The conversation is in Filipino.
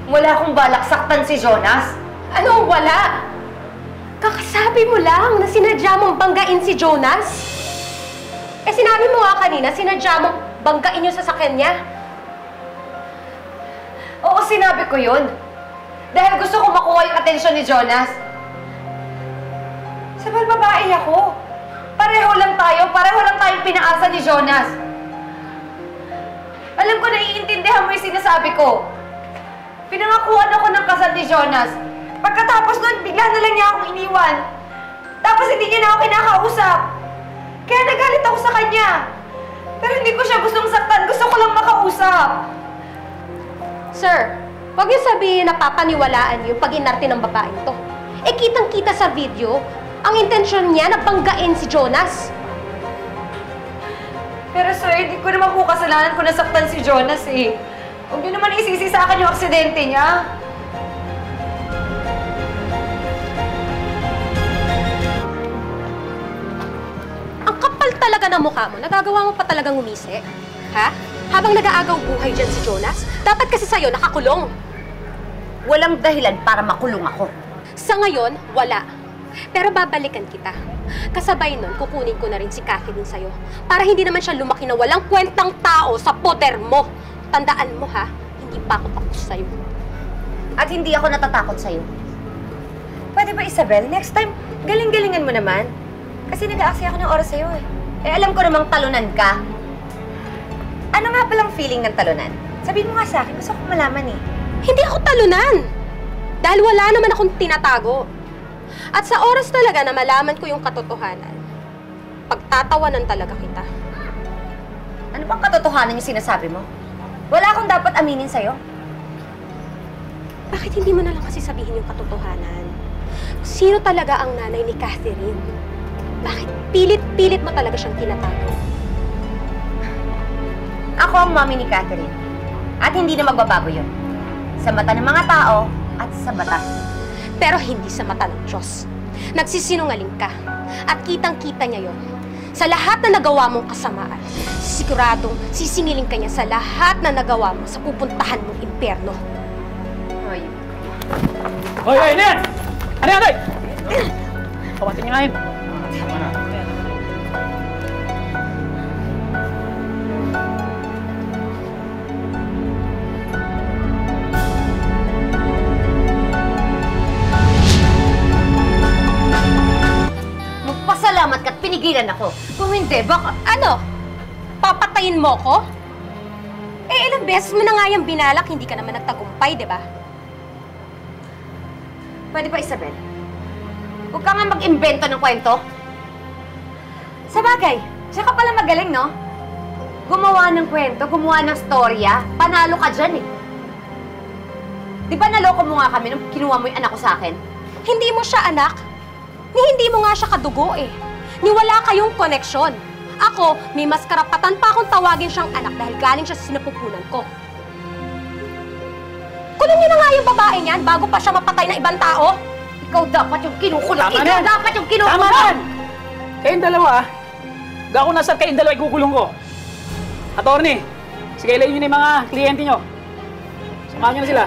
Wala akong balak saktan si Jonas. Anong wala? Kakasabi mo lang na sinadya mong banggain si Jonas? Eh sinabi mo nga kanina, sinadya mong banggain yung sasakyan niya? Oo, sinabi ko yun. Dahil gusto ko makuha yung atensyon ni Jonas. Sabal babae ako. Pareho lang tayong pinaasa ni Jonas. Alam ko, naiintindihan mo yung sinasabi ko. Pinangakuan ako ng kasal ni Jonas. Pagkatapos nun, bigla na lang niya akong iniwan. Tapos hindi niya na ako kinakausap. Kaya nagalit ako sa kanya. Pero hindi ko siya gustong saktan. Gusto ko lang makausap. Sir, huwag niyo sabihin na papaniwalaan yung pag-inarte ng babaeng to. Eh kitang-kita sa video, ang intensyon niya na banggain si Jonas. Pero sir, hindi ko naman po kasalanan kung nasaktan si Jonas eh. Huwag niyo naman isisi sa akin yung aksidente niya. Ang kapal talaga ng mukha mo. Nagagawa mo pa talagang umisi? Ha? Habang nag-aagaw buhay dyan si Jonas, dapat kasi sa'yo nakakulong. Walang dahilan para makulong ako. Sa ngayon, wala. Pero babalikan kita. Kasabay nun, kukunin ko na rin si Catherine sa'yo. Para hindi naman siya lumaki na walang kwentang tao sa poder mo. Tandaan mo ha, hindi pa ako tapos sa'yo. At hindi ako natatakot sa'yo. Pwede ba, Isabel? Next time, galing-galingan mo naman. Kasi nag-aaksaya ako ng oras sa'yo eh. Eh, alam ko namang talunan ka. Ano nga palang feeling ng talunan? Sabihin mo nga sa akin, gusto ko malaman eh. Hindi ako talunan! Dahil wala naman akong tinatago. At sa oras talaga na malaman ko yung katotohanan, pagtatawanan talaga kita. Ano bang katotohanan yung sinasabi mo? Wala akong dapat aminin sa'yo. Bakit hindi mo na lang kasi sabihin yung katotohanan? Sino talaga ang nanay ni Catherine? Bakit pilit-pilit mo talaga siyang tinatago? Ako ang mommy ni Catherine. At hindi na magbabago yun. Sa mata ng mga tao at sa batas. Pero hindi sa mata ng Diyos. Nagsisinungaling ka. At kitang-kita niya yon. Sa lahat na nagawa mong kasamaan, siguradong sisingilin ka niya sa lahat na nagawa mo sa pupuntahan mong impyerno. Hoy. Hoy, hoy, ano yan? Ano yan, hoy? Kawatin niyo nga yun. Tama na. Magpasalamat ka't pinigilan ako. Kung hindi, baka... Ano? Papatayin mo ko? Eh, ilang beses mo na nga yung binalak, hindi ka naman nagtagumpay, di ba? Pwede ba, Isabel? Huwag ka nga mag-imbento ng kwento. Sa bagay, siya ka pala magaling, no? Gumawa ng kwento, gumawa ng storya, panalo ka dyan eh. Di ba naloko mo nga kami nung kinuha mo yung anak ko sa akin? Hindi mo siya anak. Ni hindi mo nga siya kadugo eh. Ni wala kayong koneksyon. Ako, may mas karapatan pa akong tawagin siyang anak dahil galing siya sa sinapupunan ko. Kulong niyo na nga yung babae niyan bago pa siya mapatay ng ibang tao. Ikaw dapat yung kinukulong. Tama Ikaw na. dapat yung kinukulong. Tama na! Kayong dalawa, gako na sir, kayong dalawa ikukulong ko. Attorney, sige, ilayin nyo na yung mga kliyente nyo. Samahan nyo na sila.